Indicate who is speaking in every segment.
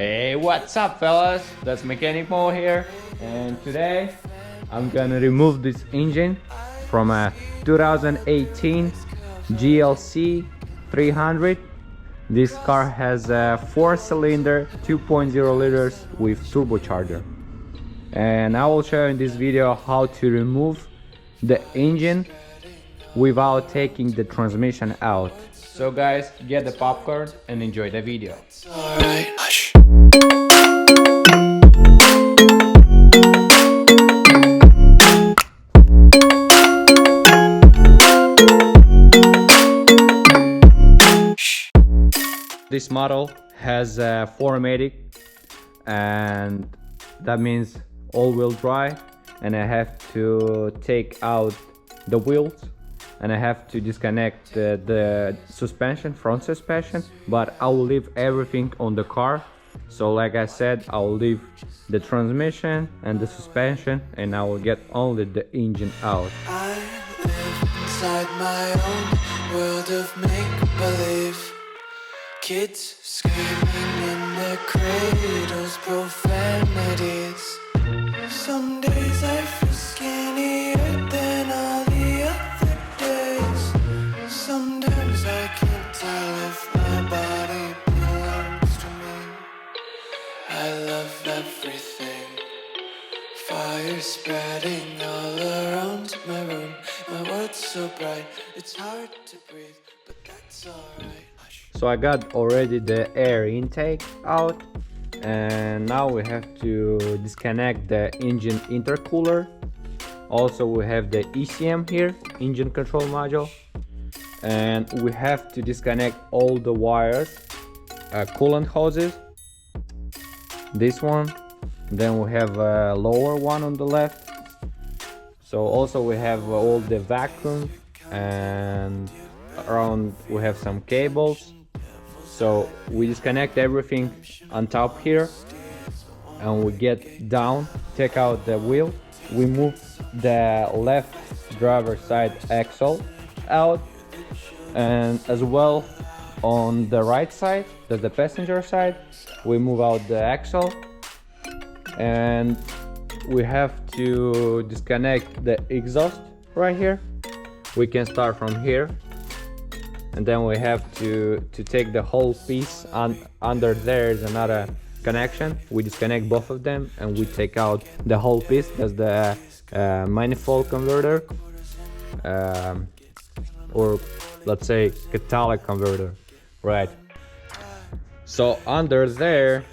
Speaker 1: Hey, what's up fellas? That's Mechanic Mo here, and today I'm gonna remove this engine from a 2018 GLC300. This car has a 4-cylinder 2.0 liters with turbocharger, and I will show in this video how to remove the engine without taking the transmission out. So guys, get the popcorn and enjoy the video.
Speaker 2: Alright, hush.
Speaker 1: This model has a 4MATIC, and that means all-wheel drive, and I have to take out the wheels and I have to disconnect the suspension, front suspension, but I will leave everything on the car. So like I said, I will leave the transmission and the suspension, and I will get only the engine out.
Speaker 2: I live inside my own world of make-believe. Kids screaming in their cradles, profanities. Some days I feel skinnier than all the other days. Sometimes I can't tell if my body belongs to me. I love everything. Fire spreading all around my room. My world's so bright, it's hard to breathe, but that's alright.
Speaker 1: So I got already the air intake out, and now we have to disconnect the engine intercooler. Also we have the ECM here, engine control module, and we have to disconnect all the wires, coolant hoses, this one, then we have a lower one on the left. So also we have all the vacuum, and around we have some cables. So we disconnect everything on top here, and we get down, take out the wheel. We move the left driver side axle out, and as well on the right side, that's the passenger side, we move out the axle, and we have to disconnect the exhaust right here. We can start from here, and then we have to take the whole piece. Under there is another connection. We disconnect both of them and we take out the whole piece. That's the manifold converter, or let's say catalytic converter, right? So under there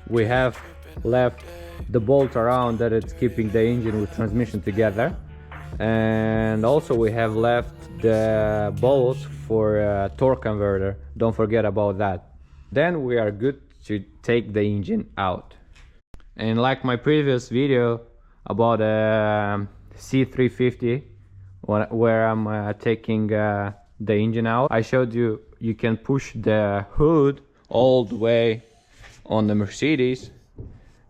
Speaker 1: we have left the bolt around that it's keeping the engine with transmission together, and also we have left the bolts for torque converter. Don't forget about that. Then we are good to take the engine out. And like my previous video about C350, where I'm taking the engine out, I showed you can push the hood all the way on the Mercedes,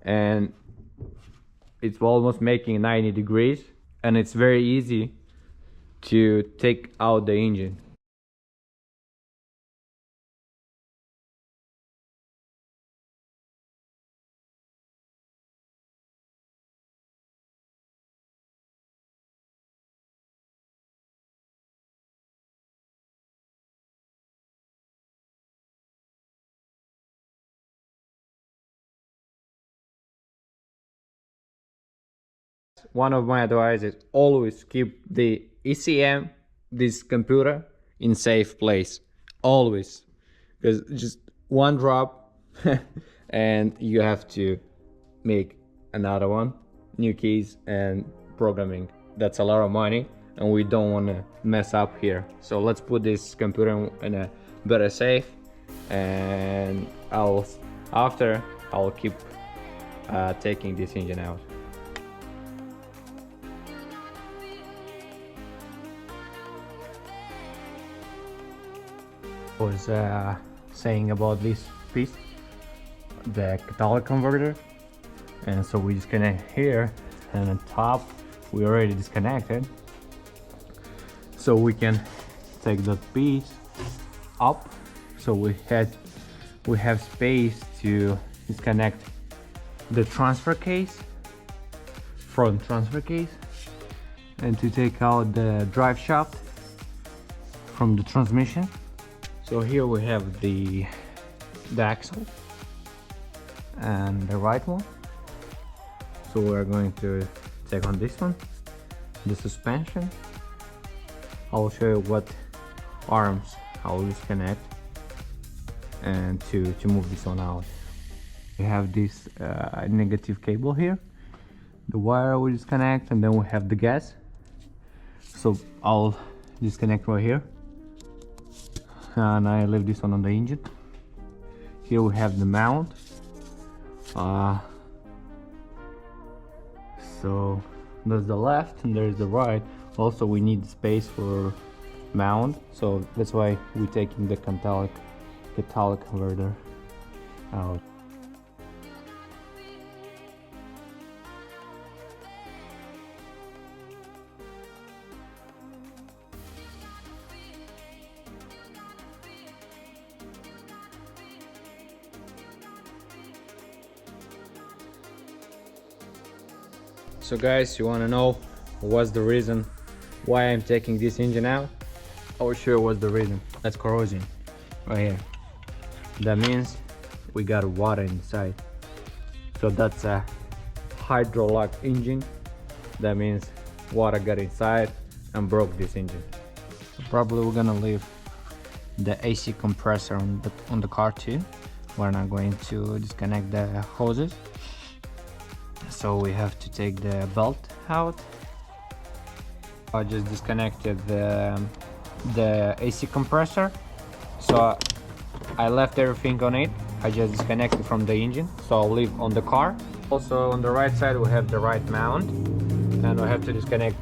Speaker 1: and it's almost making 90 degrees, and it's very easy to take out the engine. One of my advices, always keep the ECM, this computer, in safe place, always, because just one drop and you have to make another one, new keys and programming. That's a lot of money, and we don't want to mess up here. So let's put this computer in a better safe, and I'll keep taking this engine out. Was saying about this piece, the catalytic converter, and so we disconnect here, and on top we already disconnected, so we can take that piece up, so we have space to disconnect the transfer case, front transfer case, and to take out the drive shaft from the transmission. So here we have the axle and the right one. So we're going to take on this one, the suspension. I'll show you what arms I'll disconnect and to move this one out. We have this negative cable here, the wire we disconnect, and then we have the gas. So I'll disconnect right here, and I leave this one on the engine. Here we have the mount. So there's the left and there's the right. Also we need space for mount, so that's why we're taking the catalytic converter out. So guys, you want to know what's the reason why I'm taking this engine out? I'll show you what's the reason. That's corrosion right here. That means we got water inside. So that's a hydrolock engine. That means water got inside and broke this engine. Probably we're gonna leave the AC compressor on the car too. We're not going to disconnect the hoses. So we have to take the belt out. I just disconnected the AC compressor, so I left everything on it. I just disconnected from the engine, so I'll leave on the car. Also on the right side we have the right mount, and we have to disconnect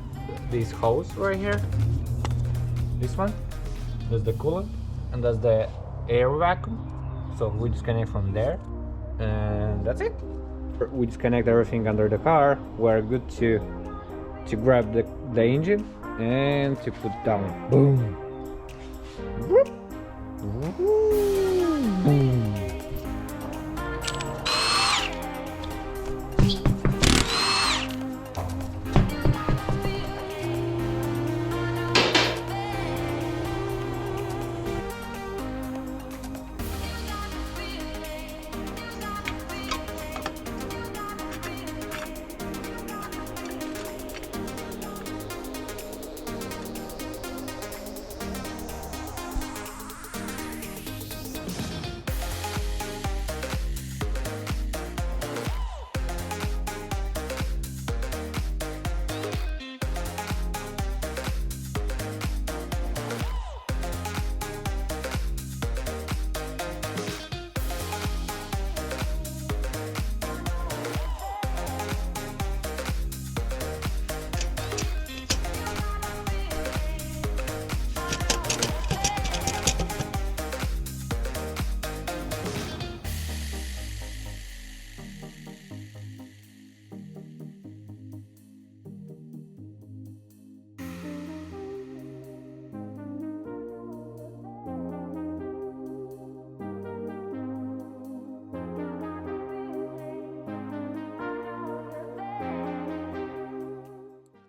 Speaker 1: this hose right here. This one, that's the coolant, and that's the air vacuum. So we disconnect from there, and that's it. We disconnect everything under the car. We're good to grab the engine and to put down. Boom. Boom.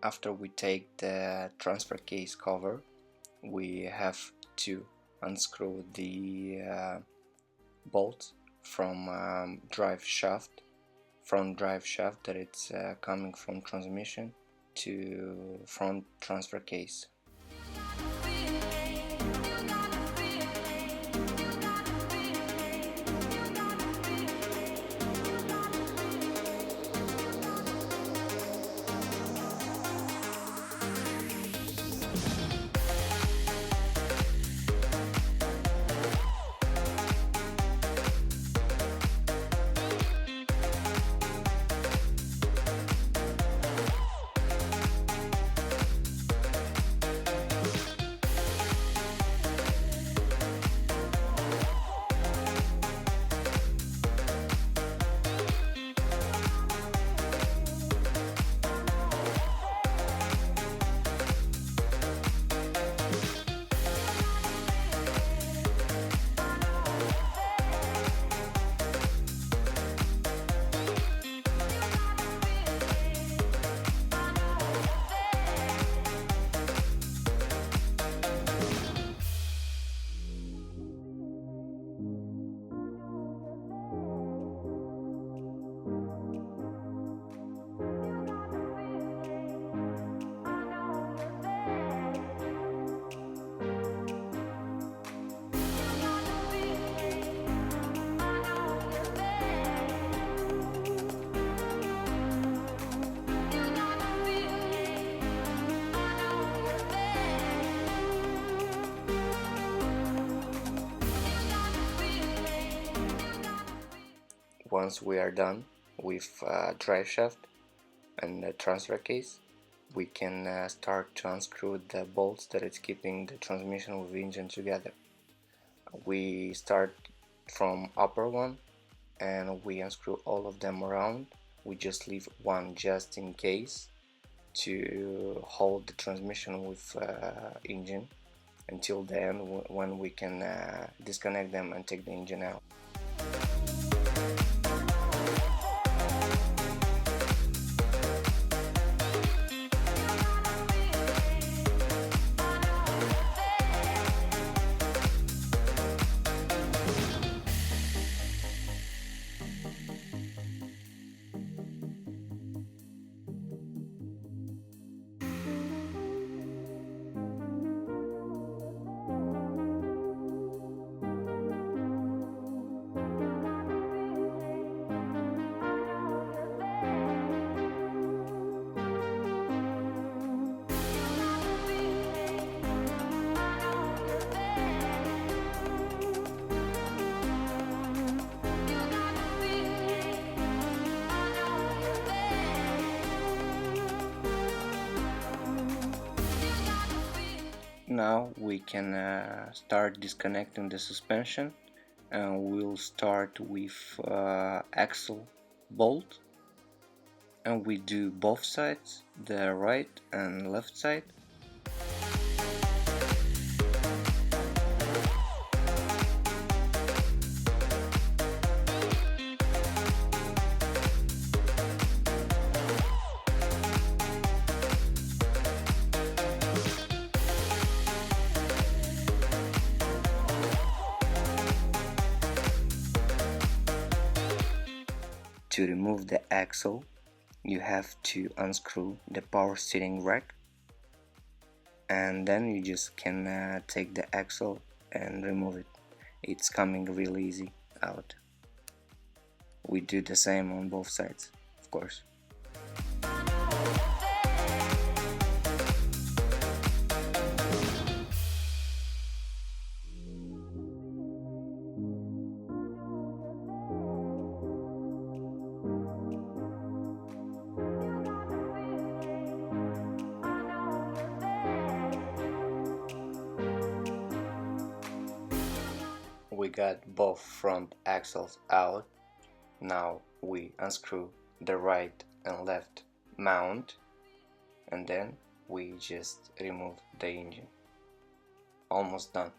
Speaker 3: After we take the transfer case cover, we have to unscrew the bolt from drive shaft that it's coming from transmission to front transfer case. once we are done with Driveshaft and the transfer case, we can start to unscrew the bolts that is keeping the transmission with the engine together. We start from upper one and we unscrew all of them around. We just leave one just in case to hold the transmission with engine until the end, when we can disconnect them and take the engine out. Now we can start disconnecting the suspension, and we'll start with axle bolt, and we do both sides, the right and left side. To remove the axle, you have to unscrew the power steering rack, and then you just can take the axle and remove it. It's coming really easy out. We do the same on both sides, of course. We got both front axles out. Now we unscrew the right and left mount, and then we just remove the engine. Almost done.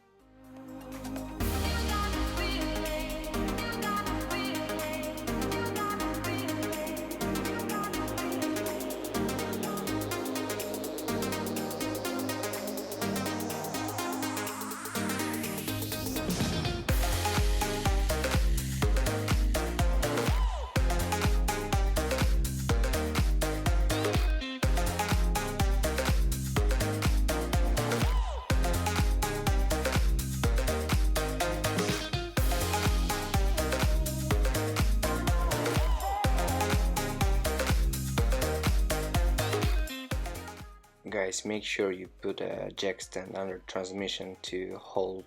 Speaker 3: Guys, make sure you put a jack stand under transmission to hold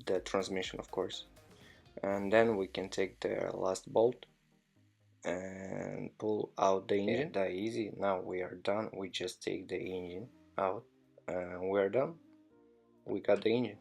Speaker 3: the transmission, of course. And then we can take the last bolt and pull out the engine. That easy. Now we are done. We just take the engine out and we're done. We got the engine.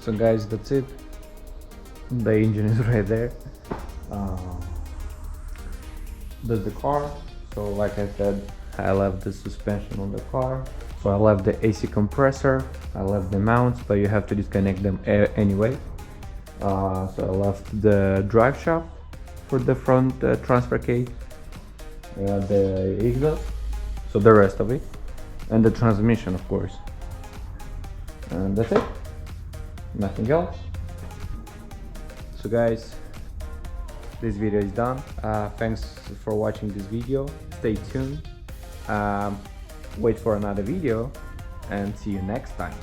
Speaker 1: So guys, that's it. The engine is right there. That's the car. So like I said, I left the suspension on the car. So I left the AC compressor, I left the mounts, but you have to disconnect them anyway. So I left the drive shaft for the front transfer case, the exhaust, so the rest of it, and the transmission, of course. And that's it. nothing else. So guys, this video is done. Thanks for watching this video. Stay tuned, wait for another video, and see you next time.